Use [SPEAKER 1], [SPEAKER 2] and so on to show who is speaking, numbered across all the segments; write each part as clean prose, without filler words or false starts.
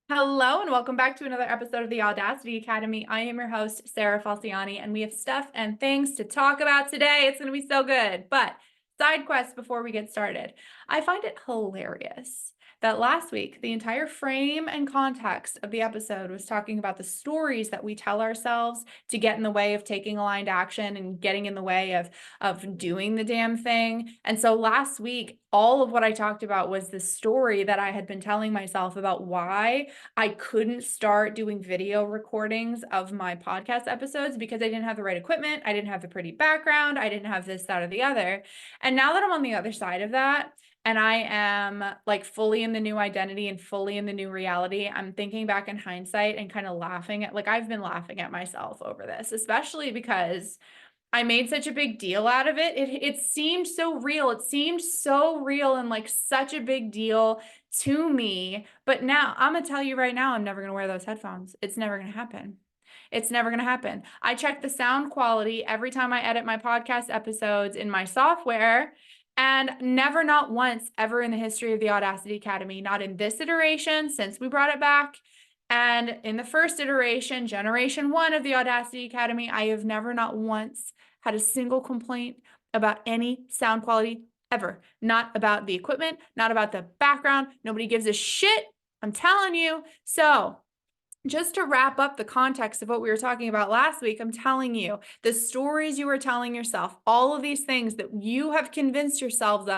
[SPEAKER 1] Hello and welcome back to another episode of the Audacity Academy. I am your host, Sarah Falciani, and we have stuff and things to talk about today. It's going to be so good. But side quest before we get started. I find it hilarious that last week, the entire frame and context of the episode was talking about the stories that we tell ourselves to get in the way of taking aligned action and getting in the way of doing the damn thing. And so last week, all of what I talked about was the story that I had been telling myself about why I couldn't start doing video recordings of my podcast episodes because I didn't have the right equipment. I didn't have the pretty background. I didn't have this, that, or the other. And now that I'm on the other side of that, and I am like fully in the new identity and fully in the new reality, I'm thinking back in hindsight and kind of laughing at, like, I've been laughing at myself over this, especially because I made such a big deal out of it. It seemed so real. It seemed so real and like such a big deal to me. But now I'm going to tell you right now, I'm never going to wear those headphones. It's never going to happen. It's never going to happen. I check the sound quality every time I edit my podcast episodes in my software, and never, not once, ever in the history of the Audacity Academy, not in this iteration since we brought it back, and in the first iteration, generation one of the Audacity Academy, I have never, not once, had a single complaint about any sound quality ever. Not about the equipment, not about the background. Nobody gives a shit. I'm telling you. So, just to wrap up the context of what we were talking about last week, I'm telling you, the stories you were telling yourself, all of these things that you have convinced yourselves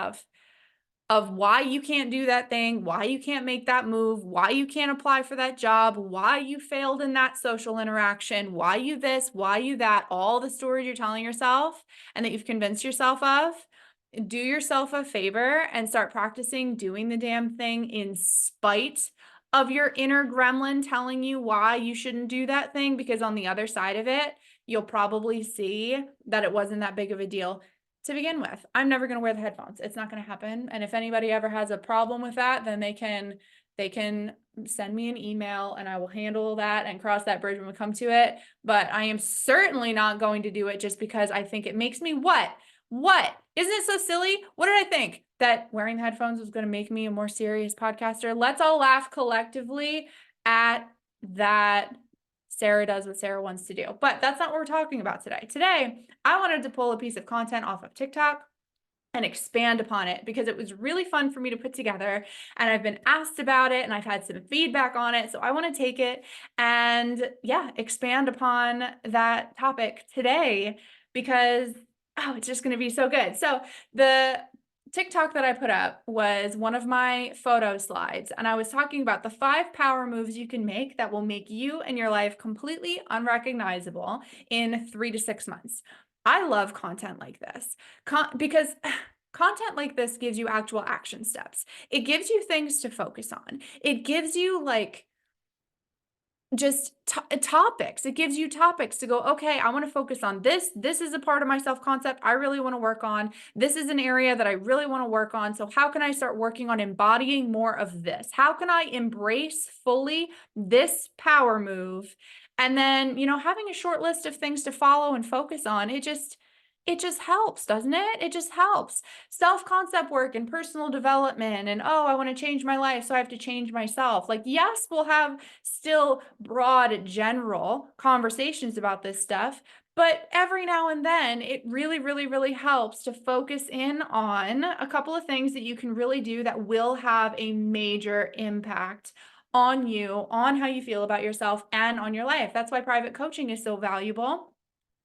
[SPEAKER 1] of why you can't do that thing, why you can't make that move, why you can't apply for that job, why you failed in that social interaction, why you this, why you that, all the stories you're telling yourself and that you've convinced yourself of. Do yourself a favor and start practicing doing the damn thing in spite of your inner gremlin telling you why you shouldn't do that thing, because on the other side of it, you'll probably see that it wasn't that big of a deal to begin with. I'm never going to wear the headphones. It's not going to happen. And if anybody ever has a problem with that, then they can send me an email and I will handle that and cross that bridge when we come to it. But I am certainly not going to do it just because I think it makes me what? What? Isn't it so silly? What did I think? That wearing the headphones was going to make me a more serious podcaster? Let's all laugh collectively at that. Sarah does what Sarah wants to do. But that's not what we're talking about today. Today, I wanted to pull a piece of content off of TikTok and expand upon it because it was really fun for me to put together, and I've been asked about it and I've had some feedback on it. So I want to take it and expand upon that topic today because it's just going to be so good. So the TikTok that I put up was one of my photo slides, and I was talking about the 5 power moves you can make that will make you and your life completely unrecognizable in 3 to 6 months. I love content like this because content like this gives you actual action steps. It gives you things to focus on. It gives you like just topics. It gives you topics to go, okay, I want to focus on this. This is a part of my self-concept I really want to work on. This is an area that I really want to work on. So how can I start working on embodying more of this? How can I embrace fully this power move? And then, having a short list of things to follow and focus on, it just helps, doesn't it? It just helps. Self-concept work and personal development and, I want to change my life, so I have to change myself. Like, yes, we'll have still broad, general conversations about this stuff, but every now and then it really, really, really helps to focus in on a couple of things that you can really do that will have a major impact on you, on how you feel about yourself, and on your life. That's why private coaching is so valuable,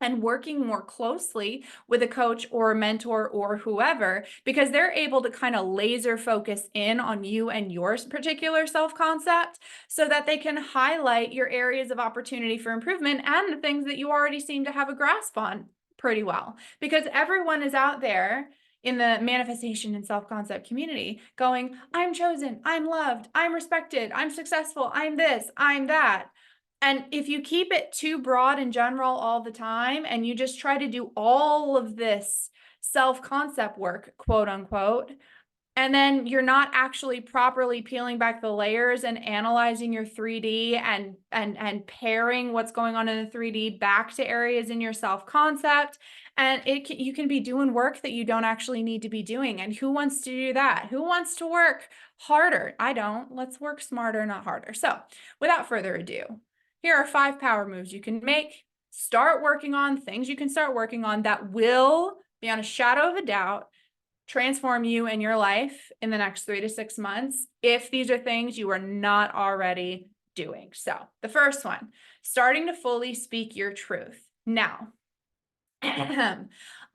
[SPEAKER 1] and working more closely with a coach or a mentor or whoever, because they're able to kind of laser focus in on you and your particular self-concept so that they can highlight your areas of opportunity for improvement and the things that you already seem to have a grasp on pretty well. Because everyone is out there in the manifestation and self-concept community going, I'm chosen, I'm loved, I'm respected, I'm successful, I'm this, I'm that. And if you keep it too broad and general all the time, and you just try to do all of this self-concept work, quote unquote, And then you're not actually properly peeling back the layers and analyzing your 3D and pairing what's going on in the 3D back to areas in your self-concept. And you can be doing work that you don't actually need to be doing. And who wants to do that? Who wants to work harder? I don't. Let's work smarter, not harder. So without further ado, here are 5 power moves you can make. Start working on things you can start working on that will, beyond a shadow of a doubt, transform you and your life in the next 3 to 6 months if these are things you are not already doing. So the first one, starting to fully speak your truth. Now, I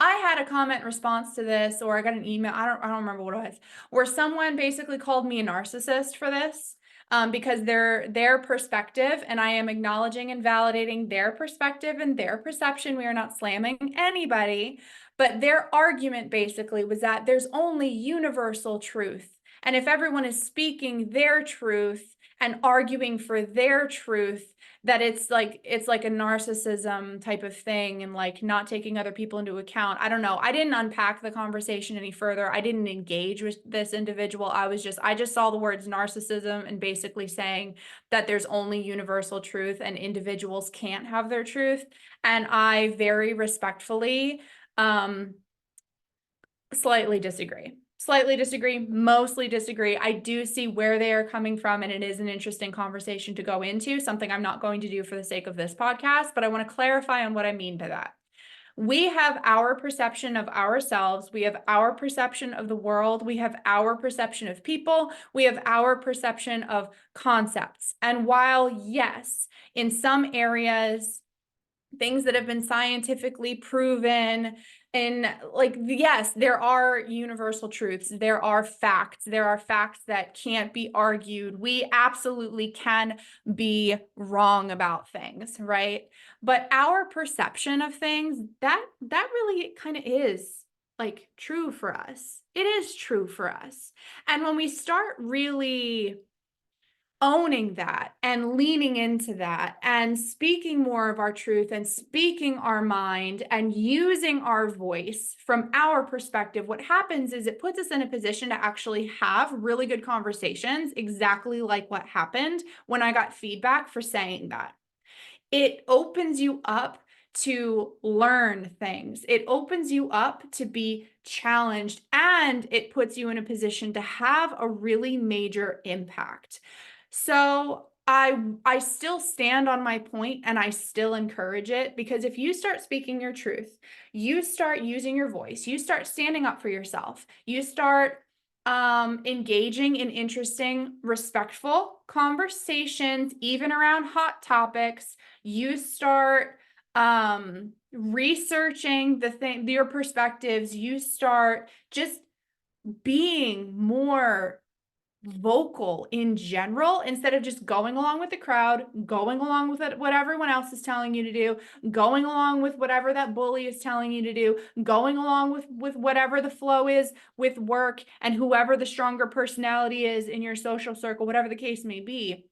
[SPEAKER 1] had a comment response to this, or I got an email, I don't remember what it was, where someone basically called me a narcissist for this. Because their perspective, and I am acknowledging and validating their perspective and their perception. We are not slamming anybody, but their argument basically was that there's only universal truth. And if everyone is speaking their truth and arguing for their truth, that it's like a narcissism type of thing, and like not taking other people into account. I don't know. I didn't unpack the conversation any further. I didn't engage with this individual. I just saw the words narcissism and basically saying that there's only universal truth and individuals can't have their truth. And I very respectfully slightly disagree, mostly disagree. I do see where they are coming from, and it is an interesting conversation to go into, something I'm not going to do for the sake of this podcast, but I want to clarify on what I mean by that. We have our perception of ourselves. We have our perception of the world. We have our perception of people. We have our perception of concepts. And while, yes, in some areas, things that have been scientifically proven, and like, yes, there are universal truths. There are facts. There are facts that can't be argued. We absolutely can be wrong about things, right? But our perception of things, that really kind of is like true for us. It is true for us. And when we start really owning that and leaning into that and speaking more of our truth and speaking our mind and using our voice from our perspective, what happens is it puts us in a position to actually have really good conversations, exactly like what happened when I got feedback for saying that. It opens you up to learn things. It opens you up to be challenged, and it puts you in a position to have a really major impact. So I still stand on my point, and I still encourage it, because if you start speaking your truth, you start using your voice, you start standing up for yourself, you start engaging in interesting, respectful conversations, even around hot topics, you start researching your perspectives, you start just being more vocal in general, instead of just going along with the crowd, going along with what everyone else is telling you to do, going along with whatever that bully is telling you to do, going along with whatever the flow is with work and whoever the stronger personality is in your social circle, whatever the case may be.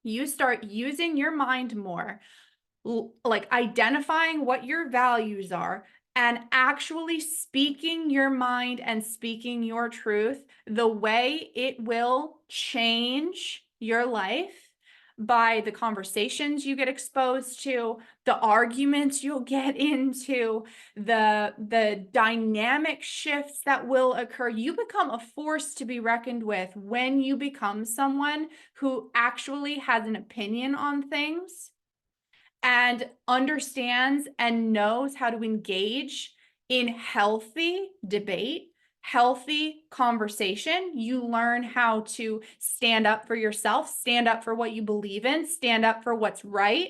[SPEAKER 1] You start using your mind more, like identifying what your values are and actually speaking your mind and speaking your truth, the way it will change your life by the conversations you get exposed to, the arguments you'll get into, the dynamic shifts that will occur. You become a force to be reckoned with when you become someone who actually has an opinion on things and understands and knows how to engage in healthy debate, healthy conversation. You learn how to stand up for yourself, stand up for what you believe in, stand up for what's right.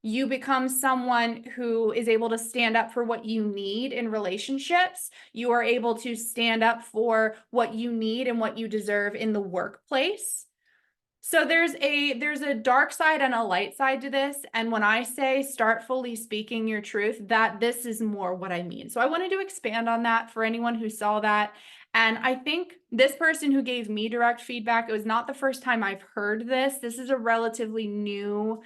[SPEAKER 1] You become someone who is able to stand up for what you need in relationships. You are able to stand up for what you need and what you deserve in the workplace. So there's a dark side and a light side to this. And when I say start fully speaking your truth, that this is more what I mean. So I wanted to expand on that for anyone who saw that. And I think this person who gave me direct feedback, it was not the first time I've heard this. This is a relatively new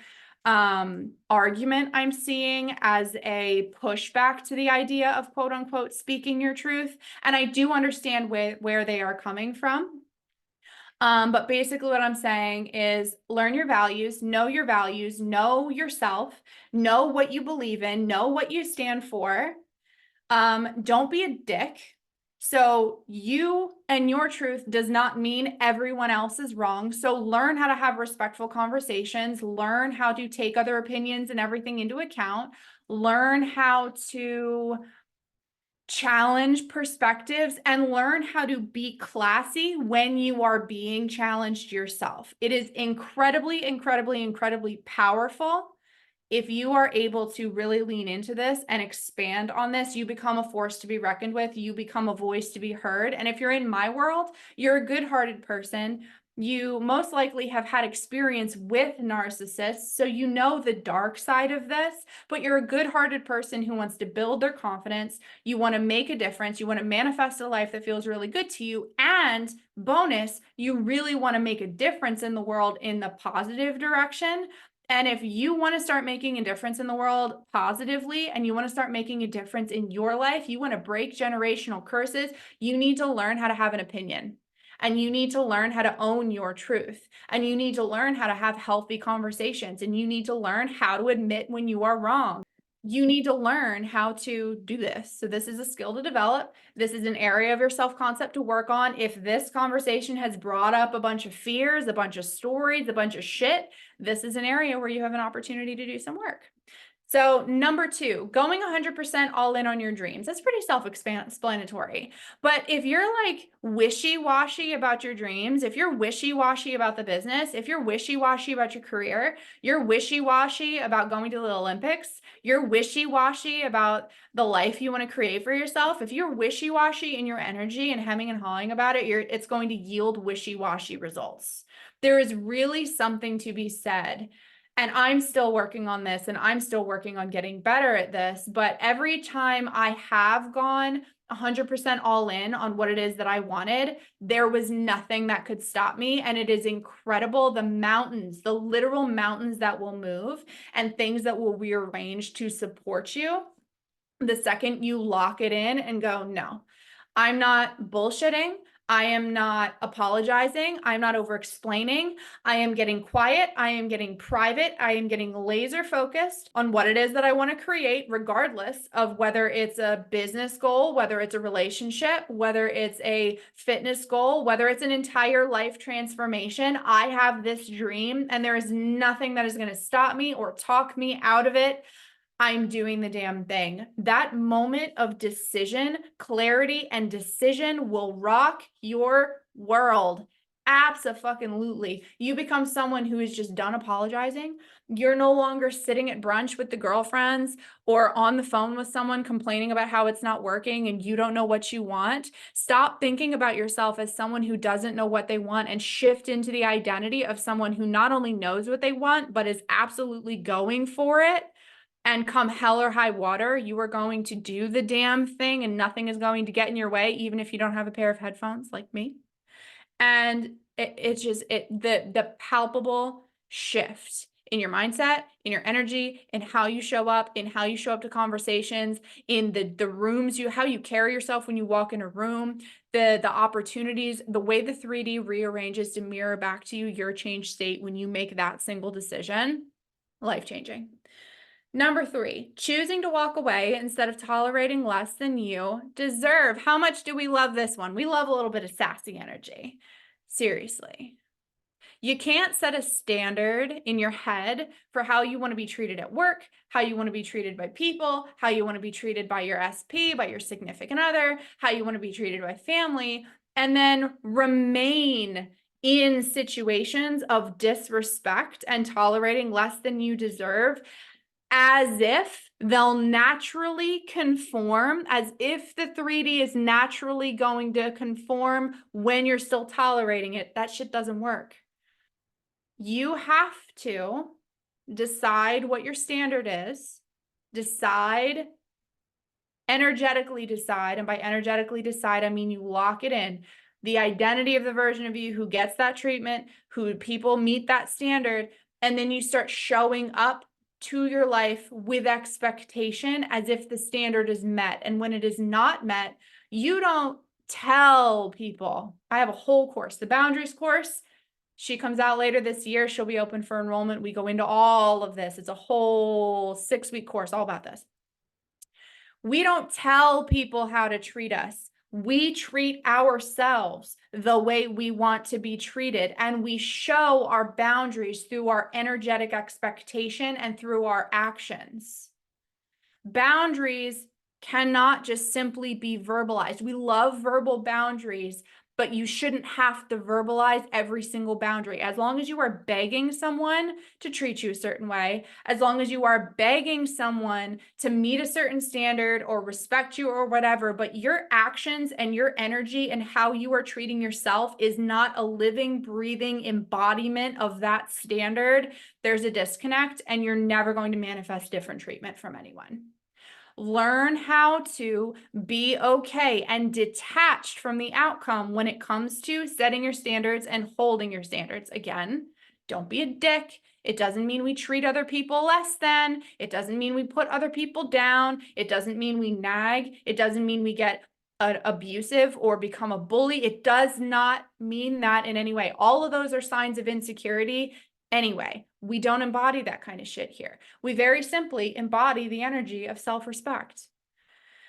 [SPEAKER 1] argument I'm seeing as a pushback to the idea of quote unquote speaking your truth. And I do understand where they are coming from. But basically what I'm saying is learn your values, know yourself, know what you believe in, know what you stand for. Don't be a dick. So you and your truth does not mean everyone else is wrong. So learn how to have respectful conversations, learn how to take other opinions and everything into account, learn how to challenge perspectives, and learn how to be classy when you are being challenged yourself. It is incredibly, incredibly, incredibly powerful. If you are able to really lean into this and expand on this, you become a force to be reckoned with. You become a voice to be heard. And if you're in my world, you're a good-hearted person. You most likely have had experience with narcissists, so you know the dark side of this, but you're a good-hearted person who wants to build their confidence. You want to make a difference. You want to manifest a life that feels really good to you. And bonus, you really want to make a difference in the world in the positive direction. And if you want to start making a difference in the world positively, and you want to start making a difference in your life, you want to break generational curses, you need to learn how to have an opinion. And you need to learn how to own your truth. And you need to learn how to have healthy conversations. And you need to learn how to admit when you are wrong. You need to learn how to do this. So this is a skill to develop. This is an area of your self-concept to work on. If this conversation has brought up a bunch of fears, a bunch of stories, a bunch of shit, this is an area where you have an opportunity to do some work. So number 2, going 100% all in on your dreams. That's pretty self-explanatory. But if you're like wishy-washy about your dreams, if you're wishy-washy about the business, if you're wishy-washy about your career, you're wishy-washy about going to the Olympics, you're wishy-washy about the life you want to create for yourself, if you're wishy-washy in your energy and hemming and hawing about it, it's going to yield wishy-washy results. There is really something to be said. And I'm still working on this, and I'm still working on getting better at this. But every time I have gone 100% all in on what it is that I wanted, there was nothing that could stop me. And it is incredible. The mountains, the literal mountains that will move and things that will rearrange to support you. The second you lock it in and go, no, I'm not bullshitting. I am not apologizing. I'm not over explaining. I am getting quiet. I am getting private. I am getting laser focused on what it is that I want to create, regardless of whether it's a business goal, whether it's a relationship, whether it's a fitness goal, whether it's an entire life transformation. I have this dream, and there is nothing that is going to stop me or talk me out of it. I'm doing the damn thing. That moment of decision, clarity, and decision will rock your world. Abso-fucking-lutely. You become someone who is just done apologizing. You're no longer sitting at brunch with the girlfriends or on the phone with someone complaining about how it's not working and you don't know what you want. Stop thinking about yourself as someone who doesn't know what they want and shift into the identity of someone who not only knows what they want, but is absolutely going for it. And come hell or high water, you are going to do the damn thing and nothing is going to get in your way, even if you don't have a pair of headphones like me. And it's just the palpable shift in your mindset, in your energy, in how you show up, to conversations, in the rooms how you carry yourself when you walk in a room, the opportunities, the way the 3D rearranges to mirror back to you your changed state when you make that single decision. Life-changing. Number 3, choosing to walk away instead of tolerating less than you deserve. How much do we love this one? We love a little bit of sassy energy. Seriously. You can't set a standard in your head for how you want to be treated at work, how you want to be treated by people, how you want to be treated by your SP, by your significant other, how you want to be treated by family, and then remain in situations of disrespect and tolerating less than you deserve, as if they'll naturally conform, as if the 3D is naturally going to conform when you're still tolerating it. That shit doesn't work. You have to decide what your standard is, energetically decide, and by energetically decide, I mean you lock it in. The identity of the version of you who gets that treatment, who people meet that standard, And then you start showing up to your life with expectation as if the standard is met. And when it is not met, you don't tell people. I have a whole course, the boundaries course. She comes out later this year. She'll be open for enrollment. We go into all of this. It's a whole 6-week course all about this. We don't tell people how to treat us. We treat ourselves the way we want to be treated, and we show our boundaries through our energetic expectation and through our actions. Boundaries cannot just simply be verbalized. We love verbal boundaries, but you shouldn't have to verbalize every single boundary. As long as you are begging someone to treat you a certain way, as long as you are begging someone to meet a certain standard or respect you or whatever, but your actions and your energy and how you are treating yourself is not a living, breathing embodiment of that standard, there's a disconnect, and you're never going to manifest different treatment from anyone. Learn how to be okay and detached from the outcome when it comes to setting your standards and holding your standards. Again, don't be a dick. It doesn't mean we treat other people less than. It doesn't mean we put other people down. It doesn't mean we nag. It doesn't mean we get abusive or become a bully. It does not mean that in any way. All of those are signs of insecurity. Anyway, we don't embody that kind of shit here. We very simply embody the energy of self-respect.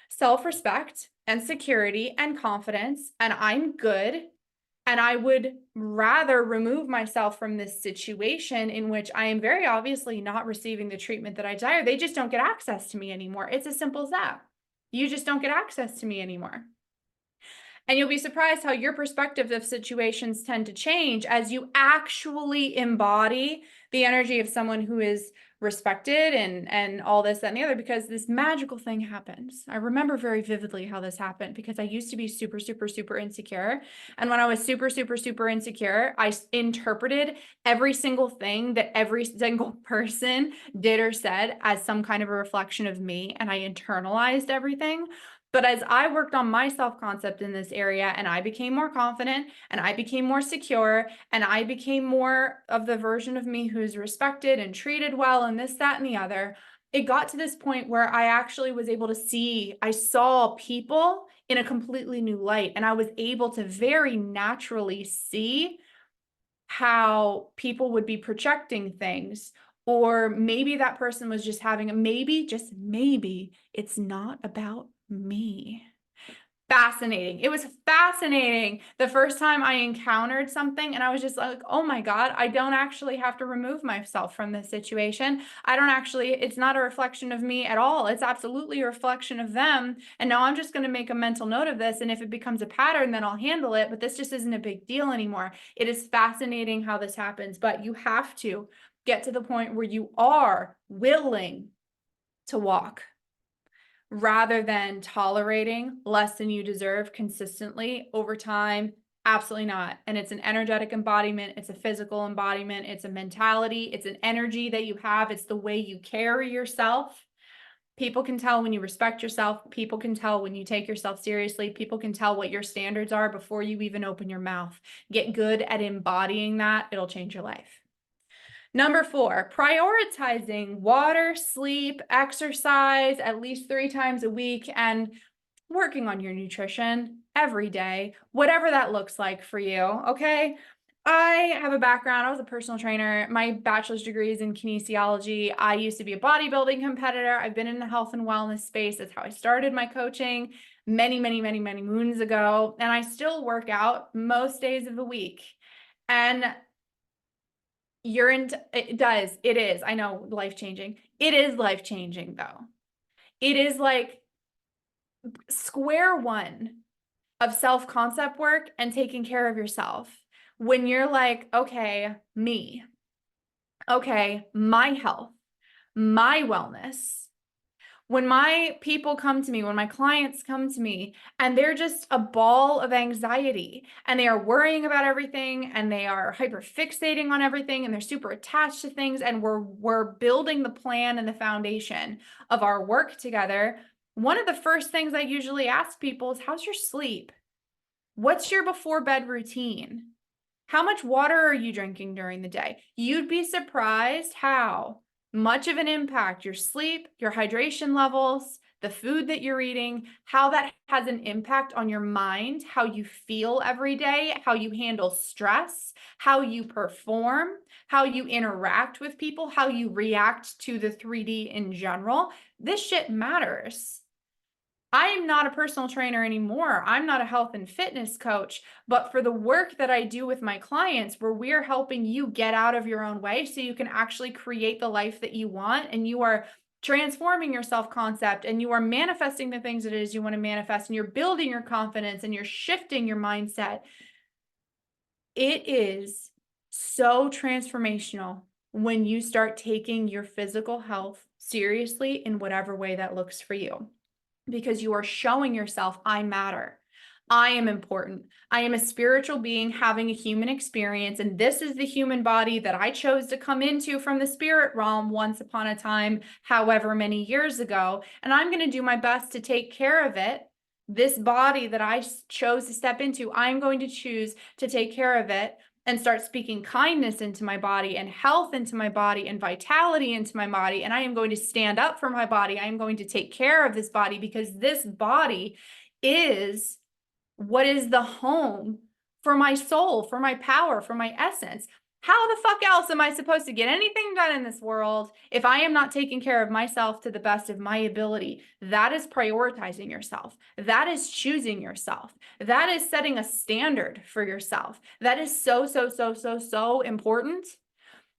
[SPEAKER 1] Self-respect and security and confidence, and I'm good, and I would rather remove myself from this situation in which I am very obviously not receiving the treatment that I desire. They just don't get access to me anymore. It's as simple as that. You just don't get access to me anymore. And you'll be surprised how your perspective of situations tend to change as you actually embody the energy of someone who is respected and all this, that, and the other, because this magical thing happens. I remember very vividly how this happened because I used to be super, super, super insecure. And when I was super, super, super insecure, I interpreted every single thing that every single person did or said as some kind of a reflection of me. And I internalized everything. But as I worked on my self-concept in this area and I became more confident and I became more secure and I became more of the version of me who's respected and treated well and this, that, and the other, it got to this point where I actually was able to see, I saw people in a completely new light, and I was able to very naturally see how people would be projecting things. Or maybe that person was just having a maybe, just maybe, it's not about me. Fascinating. It was fascinating the first time I encountered something, and I was just like, oh my God, I don't actually have to remove myself from this situation. I don't actually, it's not a reflection of me at all. It's absolutely a reflection of them. And now I'm just going to make a mental note of this. And if it becomes a pattern, then I'll handle it. But this just isn't a big deal anymore. It is fascinating how this happens, but you have to get to the point where you are willing to walk, rather than tolerating less than you deserve consistently over time. Absolutely not. And it's an energetic embodiment. It's a physical embodiment. It's a mentality. It's an energy that you have. It's the way you carry yourself. People can tell when you respect yourself. People can tell when you take yourself seriously. People can tell what your standards are before you even open your mouth. Get good at embodying that. It'll change your life. Number 4, prioritizing water, sleep, exercise at least 3 times a week, and working on your nutrition every day, whatever that looks like for you, okay? I have a background. I was a personal trainer. My bachelor's degree is in kinesiology. I used to be a bodybuilding competitor. I've been in the health and wellness space. That's how I started my coaching many, many, many, many moons ago. And I still work out most days of the week. And it is, I know, life-changing. It is life-changing though. It is like square one of self-concept work and taking care of yourself. When you're like, okay, me, okay, my health, my wellness. When my people come to me, when my clients come to me, and they're just a ball of anxiety and they are worrying about everything and they are hyper fixating on everything and they're super attached to things, and we're building the plan and the foundation of our work together, one of the first things I usually ask people is, how's your sleep? What's your before bed routine? How much water are you drinking during the day? You'd be surprised how much of an impact your sleep, your hydration levels, the food that you're eating, how that has an impact on your mind, how you feel every day, how you handle stress, how you perform, how you interact with people, how you react to the 3D in general. This shit matters. I am not a personal trainer anymore. I'm not a health and fitness coach, but for the work that I do with my clients, where we're helping you get out of your own way so you can actually create the life that you want, and you are transforming your self-concept, and you are manifesting the things that it is you want to manifest, and you're building your confidence, and you're shifting your mindset. It is so transformational when you start taking your physical health seriously in whatever way that looks for you, because you are showing yourself, I matter. I am important. I am a spiritual being having a human experience, and this is the human body that I chose to come into from the spirit realm once upon a time, however many years ago, and I'm going to do my best to take care of it. This body that I chose to step into, I'm going to choose to take care of it and start speaking kindness into my body and health into my body and vitality into my body. And I am going to stand up for my body. I am going to take care of this body, because this body is what is the home for my soul, for my power, for my essence. How the fuck else am I supposed to get anything done in this world if I am not taking care of myself to the best of my ability? That is prioritizing yourself. That is choosing yourself. That is setting a standard for yourself. That is so, so, so, so, so important.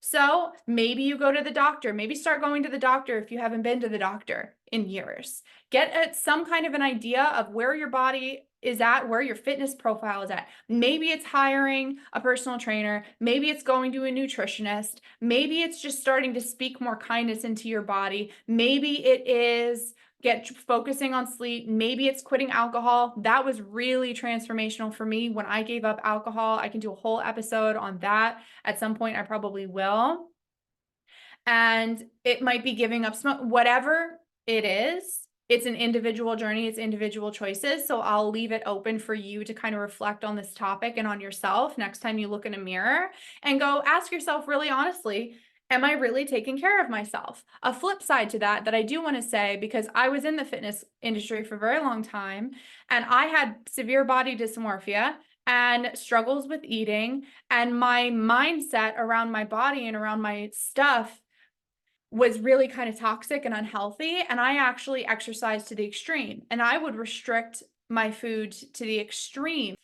[SPEAKER 1] So maybe you go to the doctor. Maybe start going to the doctor if you haven't been to the doctor in years. Get some kind of an idea of where your body is at, where your fitness profile is at. Maybe it's hiring a personal trainer. Maybe it's going to a nutritionist. Maybe it's just starting to speak more kindness into your body. Maybe it is focusing on sleep. Maybe it's quitting alcohol. That was really transformational for me when I gave up alcohol. I can do a whole episode on that. At some point, I probably will. And it might be giving up smoke, whatever it is. It's an individual journey. It's individual choices. So I'll leave it open for you to kind of reflect on this topic and on yourself next time you look in a mirror, and go ask yourself really honestly, am I really taking care of myself? A flip side to that I do want to say, because I was in the fitness industry for a very long time, and I had severe body dysmorphia and struggles with eating, and my mindset around my body and around my stuff was really kind of toxic and unhealthy. And I actually exercised to the extreme, and I would restrict my food to the extreme.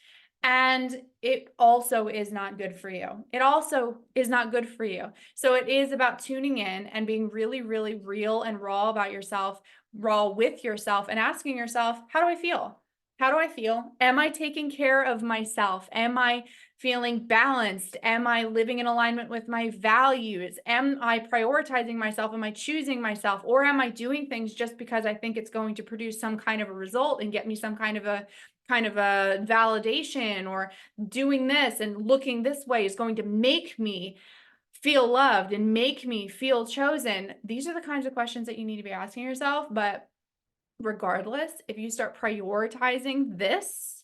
[SPEAKER 1] And it also is not good for you. It also is not good for you. So it is about tuning in and being really, really real and raw about yourself, raw with yourself, and asking yourself, how do I feel? How do I feel? Am I taking care of myself? Am I feeling balanced? Am I living in alignment with my values? Am I prioritizing myself? Am I choosing myself? Or am I doing things just because I think it's going to produce some kind of a result and get me some kind of a validation, or doing this and looking this way is going to make me feel loved and make me feel chosen? These are the kinds of questions that you need to be asking yourself. But regardless, if you start prioritizing this,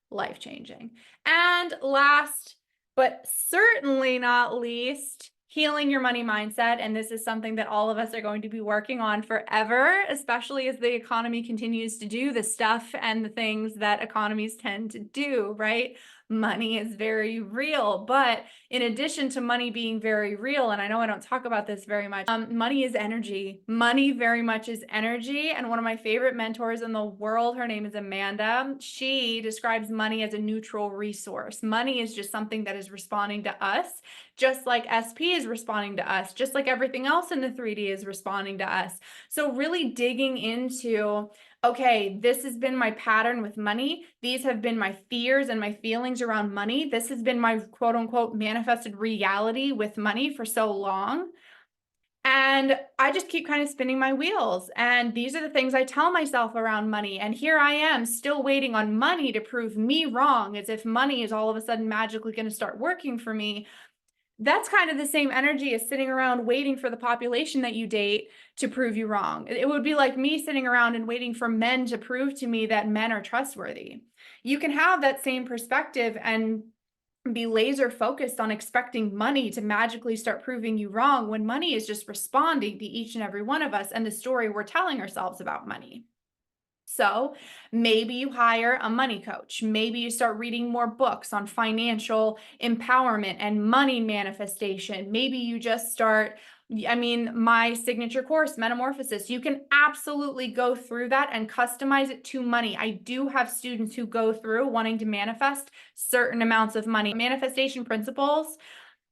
[SPEAKER 1] life-changing. And last, but certainly not least, healing your money mindset. And this is something that all of us are going to be working on forever, especially as the economy continues to do the stuff and the things that economies tend to do, right? Money is very real, but in addition to money being very real, and I know I don't talk about this very much, money is energy. Money very much is energy. And one of my favorite mentors in the world, her name is Amanda. She describes money as a neutral resource. Money is just something that is responding to us, just like SP is responding to us, just like everything else in the 3D is responding to us. So really digging into, okay, this has been my pattern with money. These have been my fears and my feelings around money. This has been my quote unquote manifested reality with money for so long. And I just keep kind of spinning my wheels. And these are the things I tell myself around money. And here I am still waiting on money to prove me wrong, as if money is all of a sudden magically going to start working for me. That's kind of the same energy as sitting around waiting for the population that you date to prove you wrong. It would be like me sitting around and waiting for men to prove to me that men are trustworthy. You can have that same perspective and be laser focused on expecting money to magically start proving you wrong when money is just responding to each and every one of us and the story we're telling ourselves about money. So maybe you hire a money coach. Maybe you start reading more books on financial empowerment and money manifestation. Maybe you just start, my signature course, Metamorphosis, you can absolutely go through that and customize it to money. I do have students who go through wanting to manifest certain amounts of money. Manifestation principles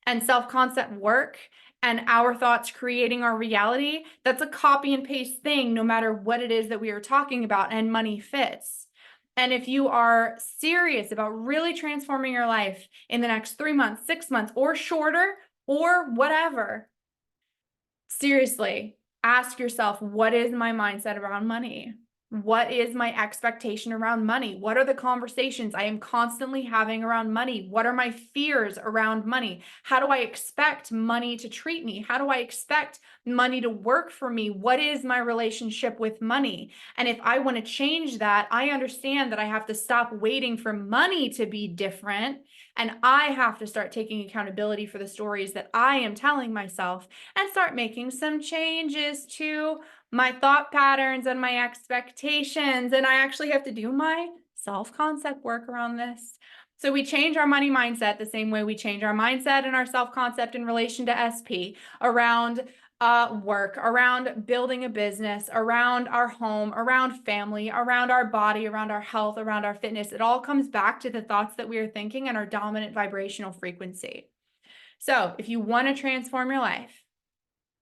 [SPEAKER 1] and self-concept work and our thoughts creating our reality, that's a copy and paste thing, no matter what it is that we are talking about, and money fits. And if you are serious about really transforming your life in the next 3 months, 6 months, or shorter, or whatever, seriously, ask yourself, what is my mindset around money? What is my expectation around money? What are the conversations I am constantly having around money? What are my fears around money? How do I expect money to treat me? How do I expect money to work for me? What is my relationship with money? And if I want to change that, I understand that I have to stop waiting for money to be different. And I have to start taking accountability for the stories that I am telling myself and start making some changes to my thought patterns and my expectations. And I actually have to do my self-concept work around this. So we change our money mindset the same way we change our mindset and our self-concept in relation to SP, around work, around building a business, around our home, around family, around our body, around our health, around our fitness. It all comes back to the thoughts that we are thinking and our dominant vibrational frequency. So if you want to transform your life,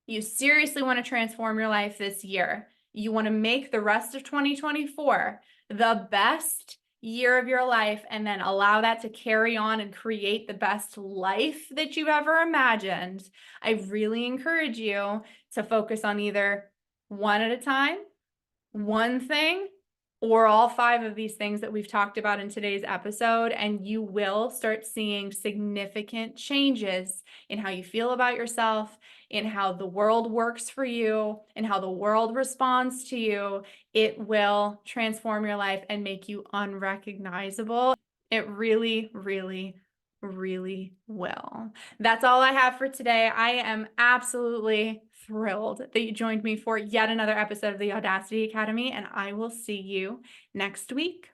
[SPEAKER 1] you seriously want to transform your life this year, you want to make the rest of 2024 the best year of your life, and then allow that to carry on and create the best life that you've ever imagined, I really encourage you to focus on either one at a time, one thing, or all 5 of these things that we've talked about in today's episode, and you will start seeing significant changes in how you feel about yourself, in how the world works for you, and how the world responds to you. It will transform your life and make you unrecognizable. It really, really, really will. That's all I have for today. I am absolutely thrilled that you joined me for yet another episode of the Audacity Academy, and I will see you next week.